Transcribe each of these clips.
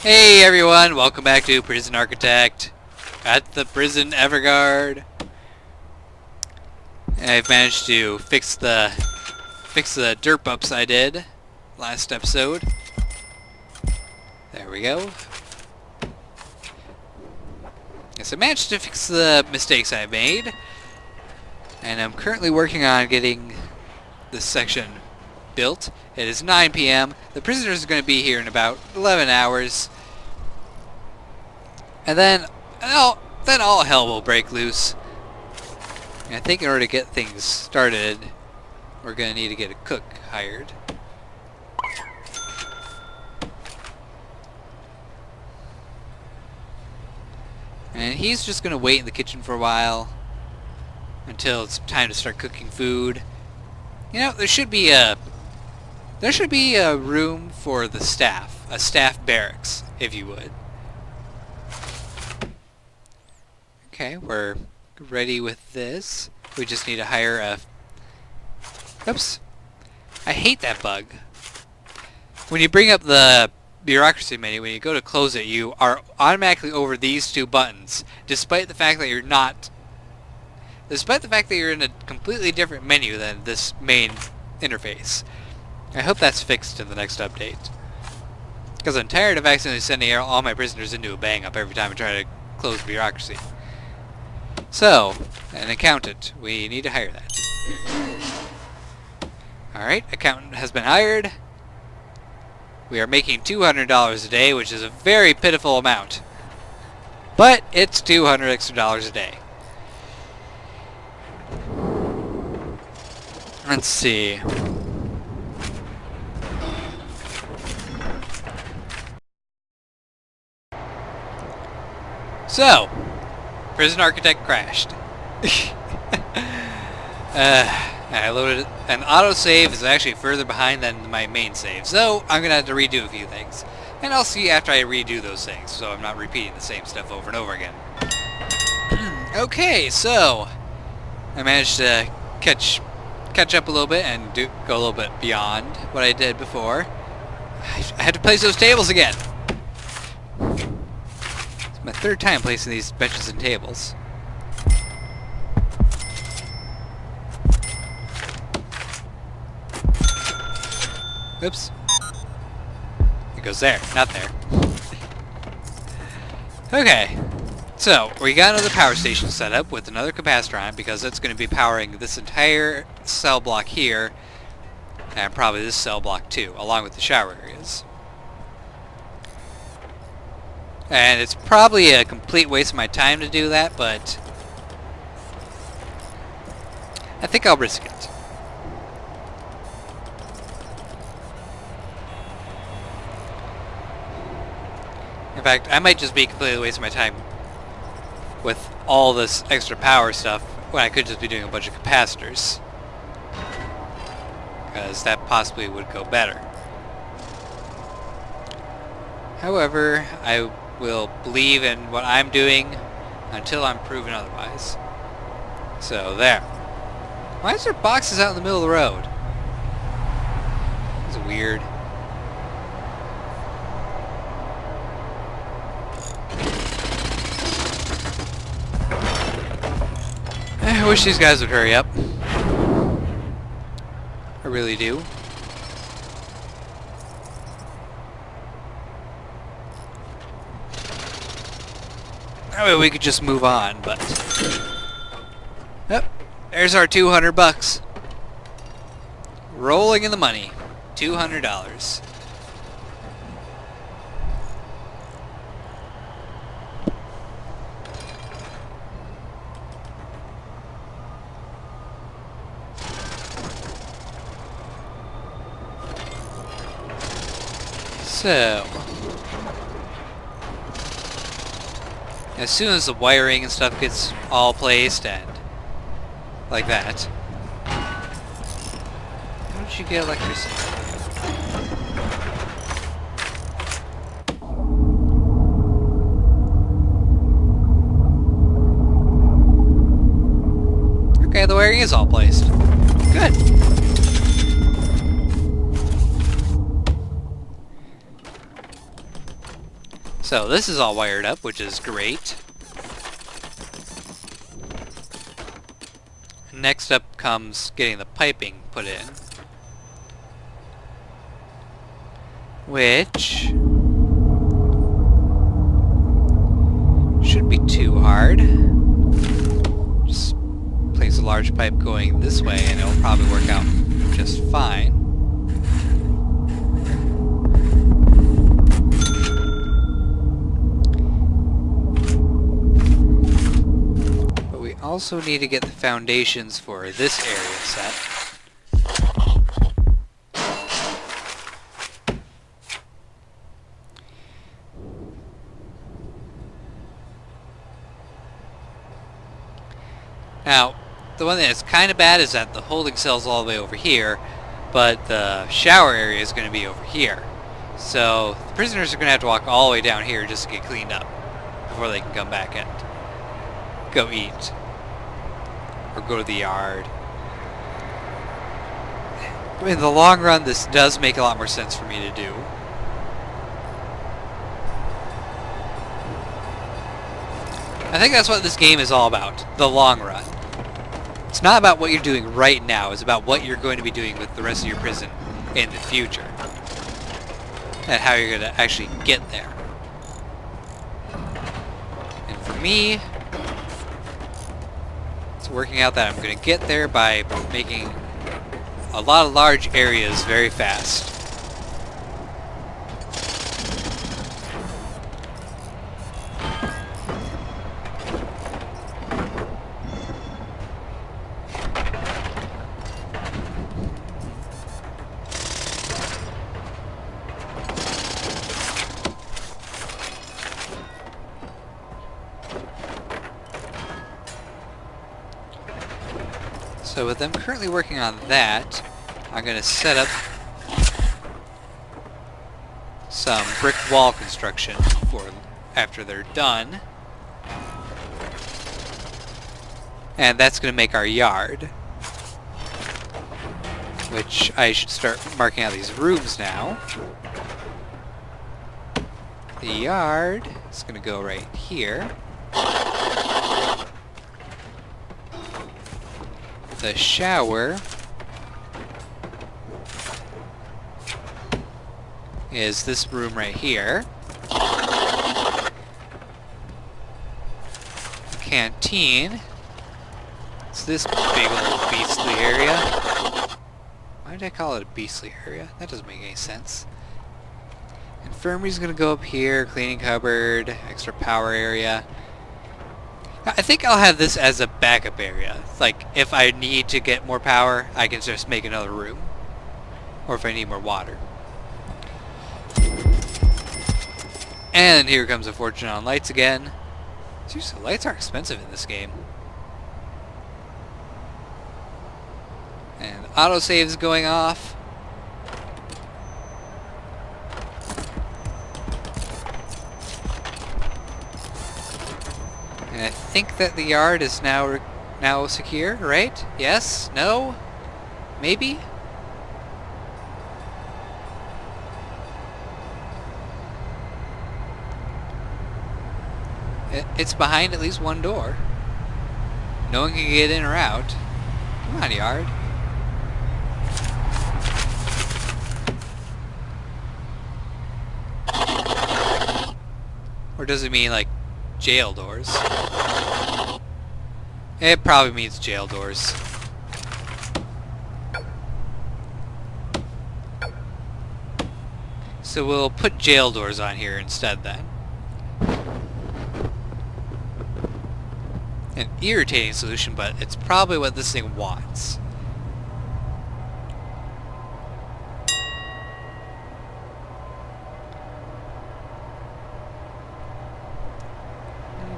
Hey everyone, welcome back to Prison Architect at the prison Everguard. I've managed to fix the dirt bumps I did last episode. There we go. Yes, I managed to fix the mistakes I made, and I'm currently working on getting this section built. It is 9 p.m. The prisoners are going to be here in about 11 hours. And then all hell will break loose. And I think in order to get things started, we're going to need to get a cook hired. And he's just going to wait in the kitchen for a while until it's time to start cooking food. You know, there should be a room for the staff, a staff barracks, if you would. Okay, we're ready with this. We just need to hire a... Oops. I hate that bug. When you bring up the bureaucracy menu, when you go to close it, you are automatically over these two buttons, despite the fact that you're not... Despite the fact that you're in a completely different menu than this main interface. I hope that's fixed in the next update. Because I'm tired of accidentally sending all my prisoners into a bang-up every time I try to close bureaucracy. So, an accountant. We need to hire that. Alright, accountant has been hired. We are making $200 a day, which is a very pitiful amount. But it's $200 extra a day. Let's see. So, Prison Architect crashed. I loaded it, and autosave is actually further behind than my main save, so I'm gonna have to redo a few things. And I'll see after I redo those things, so I'm not repeating the same stuff over and over again. Okay, so I managed to catch up a little bit and go a little bit beyond what I did before. I had to place those tables again. It's my third time placing these benches and tables. Oops. It goes there, not there. Okay. So, we got another power station set up with another capacitor on because it's going to be powering this entire cell block here, and probably this cell block too, along with the shower areas. And it's probably a complete waste of my time to do that, but I think I'll risk it. In fact, I might just be completely wasting my time with all this extra power stuff when I could just be doing a bunch of capacitors. Because that possibly would go better. However, I will believe in what I'm doing until I'm proven otherwise. So, there. Why is there boxes out in the middle of the road? That's weird. I wish these guys would hurry up. I really do. That way we could just move on, but... Yep, there's our $200. Rolling in the money. $200. So, as soon as the wiring and stuff gets all placed and like that, how did you get electricity? Okay, the wiring is all placed. Good. So this is all wired up, which is great. Next up comes getting the piping put in, which shouldn't be too hard. Just place a large pipe going this way and it'll probably work out just fine. But we also need to get the foundations for this area set. Now, the one that's kind of bad is that the holding cell's all the way over here, but the shower area is going to be over here. So the prisoners are going to have to walk all the way down here just to get cleaned up before they can come back and go eat or go to the yard. In the long run, this does make a lot more sense for me to do. I think that's what this game is all about, the long run. It's not about what you're doing right now, it's about what you're going to be doing with the rest of your prison in the future. And how you're going to actually get there. And for me, it's working out that I'm going to get there by making a lot of large areas very fast. So with them currently working on that, I'm going to set up some brick wall construction for after they're done. And that's going to make our yard. Which I should start marking out these rooms now. The yard is going to go right here. The shower is this room right here. The canteen is this big old beastly area. Why did I call it a beastly area? That doesn't make any sense. Infirmary's gonna go up here, cleaning cupboard, extra power area. I think I'll have this as a backup area. Like, if I need to get more power, I can just make another room. Or if I need more water. And here comes a fortune on lights again. Seriously, lights are expensive in this game. And autosave's going off. And I think that the yard is now secure, right? Yes? No? Maybe? It's behind at least one door. No one can get in or out. Come on, yard. Or does it mean, like, jail doors? It probably means jail doors. So we'll put jail doors on here instead then. An irritating solution, but it's probably what this thing wants.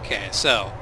Okay, so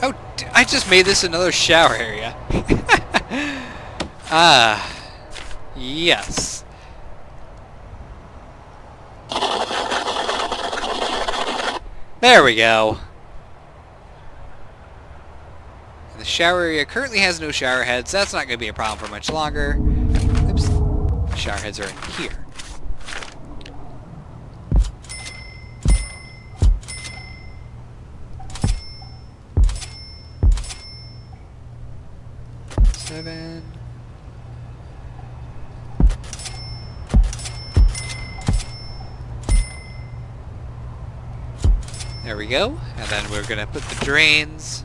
oh, I just made this another shower area. Ah, yes. There we go. The shower area currently has no shower heads. That's not going to be a problem for much longer. Oops. Showerheads are in here. Seven. There we go. And then we're gonna put the drains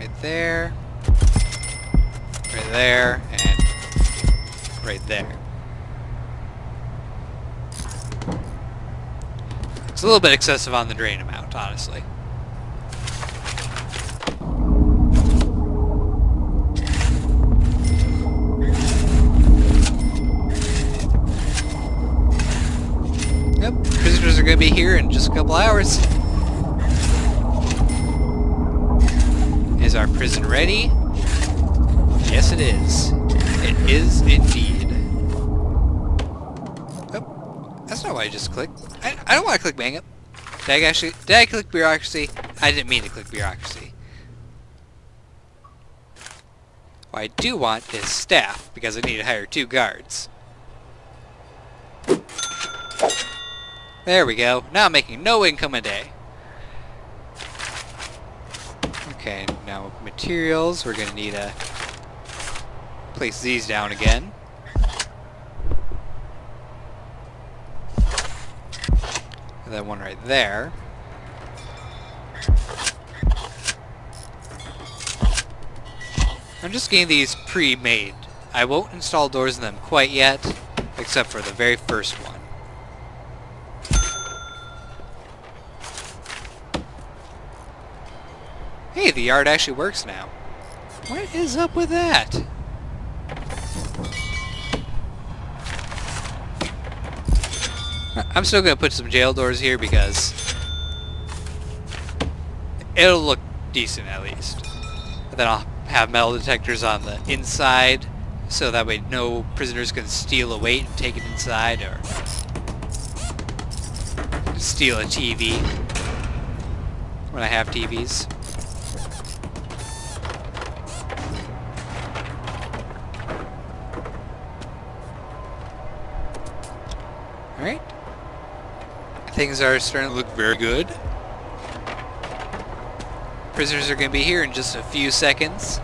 right there, and right there. It's a little bit excessive on the drain amount, honestly. Yep, prisoners are going to be here in just a couple hours. Is our prison ready? Yes, it is. It is indeed. Oh, that's not what I just clicked. I don't want to click bang up. Did I click bureaucracy? I didn't mean to click bureaucracy. What I do want is staff, because I need to hire 2 guards. There we go. Now I'm making no income a day. Okay, now materials. We're going to need to place these down again. And then one right there. I'm just getting these pre-made. I won't install doors in them quite yet, except for the very first one. Hey, the yard actually works now. What is up with that? I'm still going to put some jail doors here because it'll look decent at least. And then I'll have metal detectors on the inside so that way no prisoners can steal a weight and take it inside or steal a TV when I have TVs. Alright. Things are starting to look very good. Prisoners are going to be here in just a few seconds.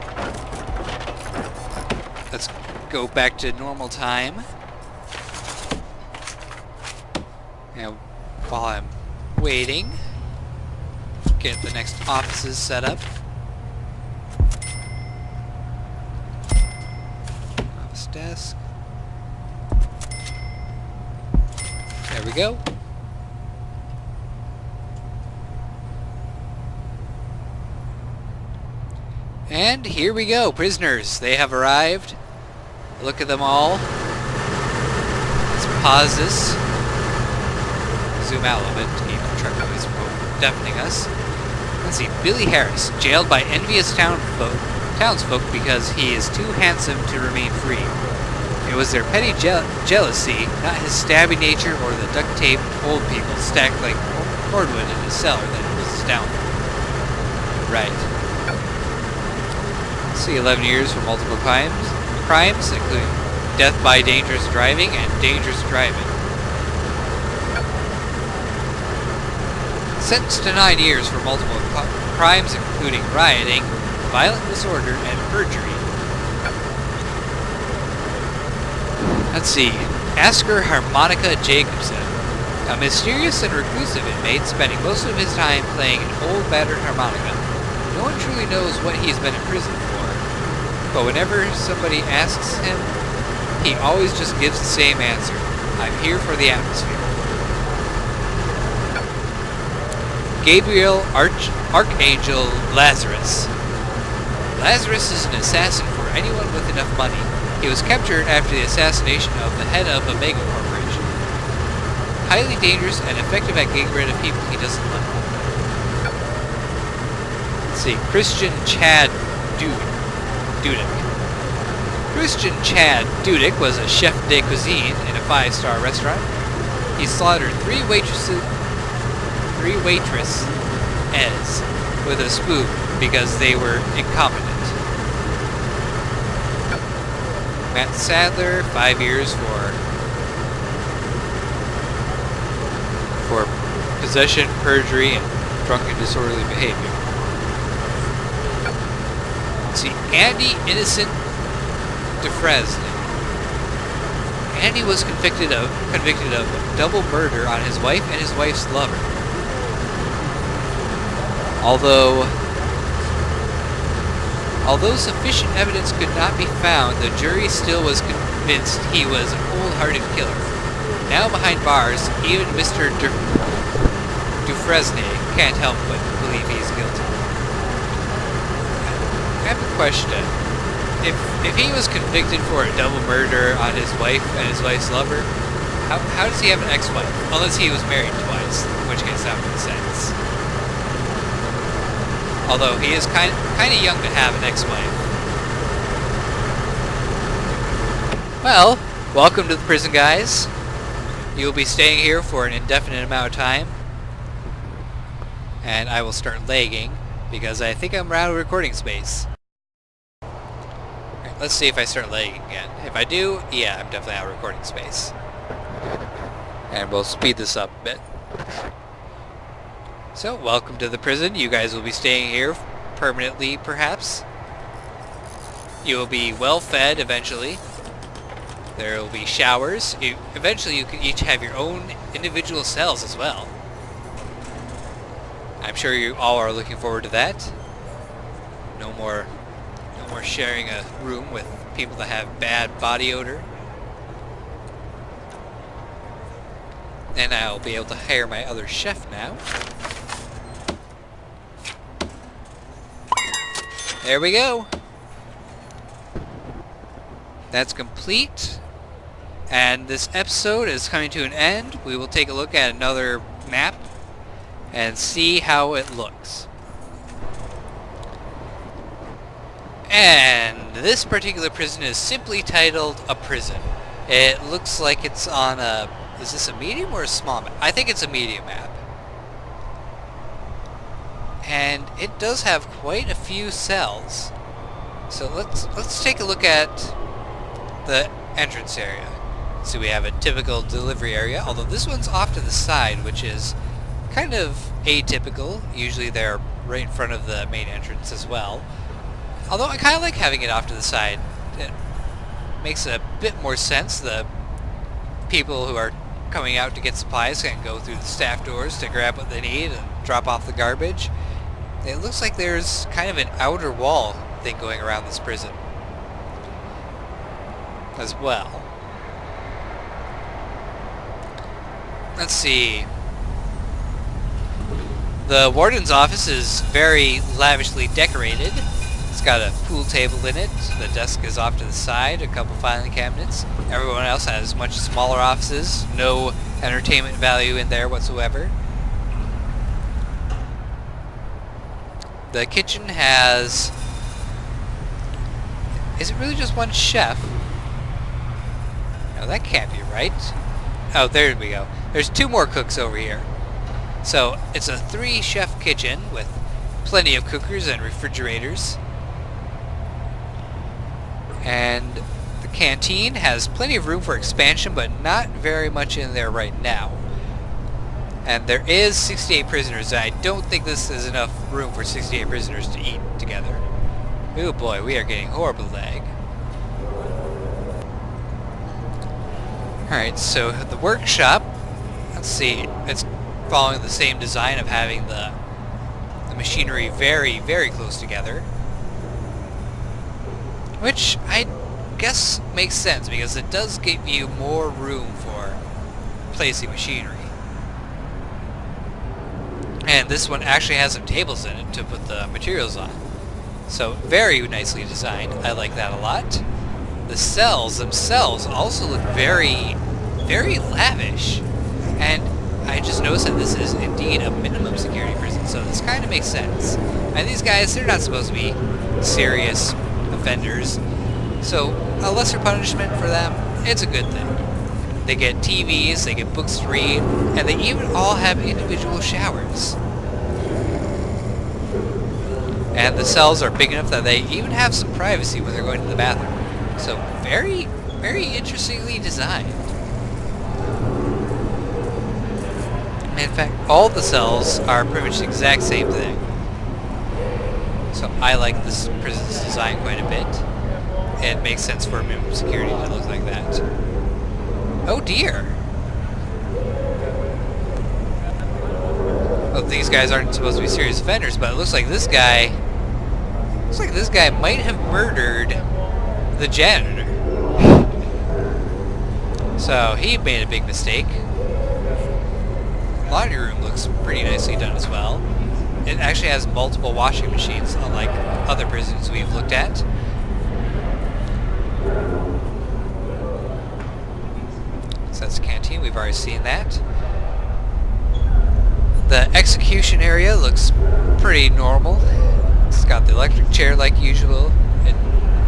Let's go back to normal time. And while I'm waiting, get the next offices set up. Office desk. There we go. And here we go, prisoners. They have arrived. Look at them all. Let's pause this. Zoom out a little bit to keep the truck noise from deafening us. Let's see, Billy Harris, jailed by envious townsfolk because he is too handsome to remain free. It was their petty jealousy, not his stabby nature or the duct-taped old people stacked like cordwood in his cellar that was his downfall. Right. See, 11 years for multiple crimes, including death by dangerous driving and dangerous driving. Sentenced to 9 years for multiple crimes, including rioting, violent disorder, and perjury. Let's see. Asger Hormonico Jocobsen, a mysterious and reclusive inmate spending most of his time playing an old battered harmonica. No one truly knows what he's been in prison for, but whenever somebody asks him, he always just gives the same answer. I'm here for the atmosphere. Gabriel Archangel Lazarus. Lazarus is an assassin for anyone with enough money. He was captured after the assassination of the head of a mega corporation. Highly dangerous and effective at getting rid of people he doesn't like. Let's see, Christian Chad Dudek. Christian Chad Dudek was a chef de cuisine in a 5-star restaurant. He slaughtered three waitresses with a spoon because they were incompetent. Matt Sadler, 5 years for possession, perjury, and drunken disorderly behavior. Let's see, Andy Innocent Dufresne. Andy was convicted of double murder on his wife and his wife's lover. Although sufficient evidence could not be found, the jury still was convinced he was a cold-hearted killer. Now behind bars, even Mr. Dufresne can't help but believe he's guilty. I have a question. If he was convicted for a double murder on his wife and his wife's lover, how does he have an ex-wife? Unless he was married twice, in which case that makes sense. Although he is kind of young to have an ex-wife. Well, welcome to the prison, guys. You will be staying here for an indefinite amount of time. And I will start lagging, because I think I'm out of recording space. Alright, let's see if I start lagging again. If I do, yeah, I'm definitely out of recording space. And we'll speed this up a bit. So, welcome to the prison. You guys will be staying here permanently, perhaps. You will be well fed eventually. There will be showers. Eventually you can each have your own individual cells as well. I'm sure you all are looking forward to that. No more sharing a room with people that have bad body odor. And I'll be able to hire my other chef now. There we go. That's complete. And this episode is coming to an end. We will take a look at another map and see how it looks. And this particular prison is simply titled A Prison. It looks like it's on a... Is this a medium or a small map? I think it's a medium map. And it does have quite a few cells. So let's take a look at the entrance area. So we have a typical delivery area, although this one's off to the side, which is kind of atypical. Usually they're right in front of the main entrance as well. Although I kind of like having it off to the side. It makes a bit more sense. The people who are coming out to get supplies can go through the staff doors to grab what they need and drop off the garbage. It looks like there's kind of an outer wall thing going around this prison as well. Let's see. The warden's office is very lavishly decorated. It's got a pool table in it. The desk is off to the side, a couple filing cabinets. Everyone else has much smaller offices. No entertainment value in there whatsoever. The kitchen has... Is it really just one chef? No, that can't be right. Oh, there we go. There's 2 more cooks over here. So, it's a 3-chef kitchen with plenty of cookers and refrigerators. And the canteen has plenty of room for expansion, but not very much in there right now. And there is 68 prisoners. I don't think this is enough room for 68 prisoners to eat together. Oh boy, we are getting horrible lag. Alright, so the workshop, let's see, it's following the same design of having the machinery very, very close together. Which I guess makes sense, because it does give you more room for placing machinery. And this one actually has some tables in it to put the materials on. So very nicely designed. I like that a lot. The cells themselves also look very, very lavish. And I just noticed that this is indeed a minimum security prison, so this kind of makes sense. And these guys, they're not supposed to be serious offenders. So a lesser punishment for them, it's a good thing. They get TVs, they get books to read, and they even all have individual showers. And the cells are big enough that they even have some privacy when they're going to the bathroom. So very, very interestingly designed. In fact, all the cells are pretty much the exact same thing. So I like this prison's design quite a bit. It makes sense for minimum security to look like that. Oh dear! Well, these guys aren't supposed to be serious offenders, but it looks like this guy... Looks like this guy might have murdered the janitor. So he made a big mistake. The laundry room looks pretty nicely done as well. It actually has multiple washing machines, unlike other prisons we've looked at. So that's the canteen, we've already seen that. The execution area looks pretty normal. It's got the electric chair like usual.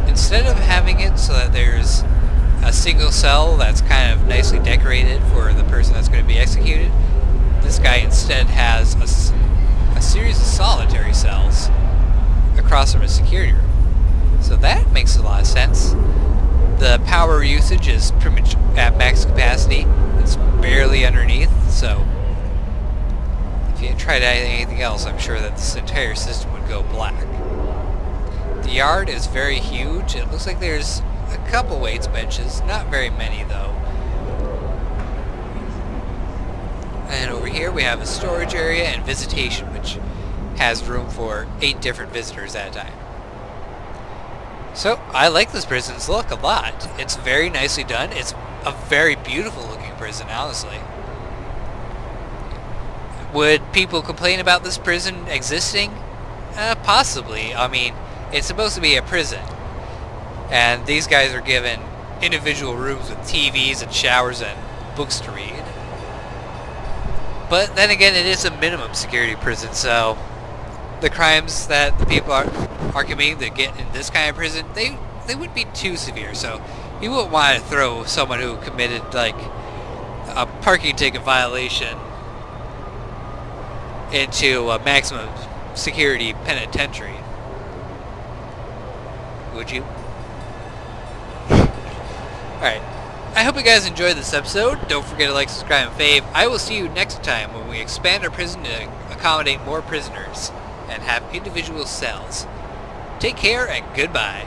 Instead of having it so that there's a single cell that's kind of nicely decorated for the person that's going to be executed, this guy instead has a series of solitary cells across from a security room. So that makes a lot of sense. The power usage is pretty much at max capacity. It's barely underneath, so if you tried anything else, I'm sure that this entire system would go black. The yard is very huge. It looks like there's a couple weights benches, not very many though. And over here we have a storage area and visitation, which has room for 8 different visitors at a time. So, I like this prison's look a lot. It's very nicely done. It's a very beautiful looking prison, honestly. Would people complain about this prison existing? Possibly. I mean, it's supposed to be a prison. And these guys are given individual rooms with TVs and showers and books to read. But then again, it is a minimum security prison, so the crimes that the people are committing that get in this kind of prison, they wouldn't be too severe. So you wouldn't want to throw someone who committed like a parking ticket violation into a maximum security penitentiary. Would you? Alright. I hope you guys enjoyed this episode. Don't forget to like, subscribe, and fave. I will see you next time when we expand our prison to accommodate more prisoners and have individual cells. Take care and goodbye.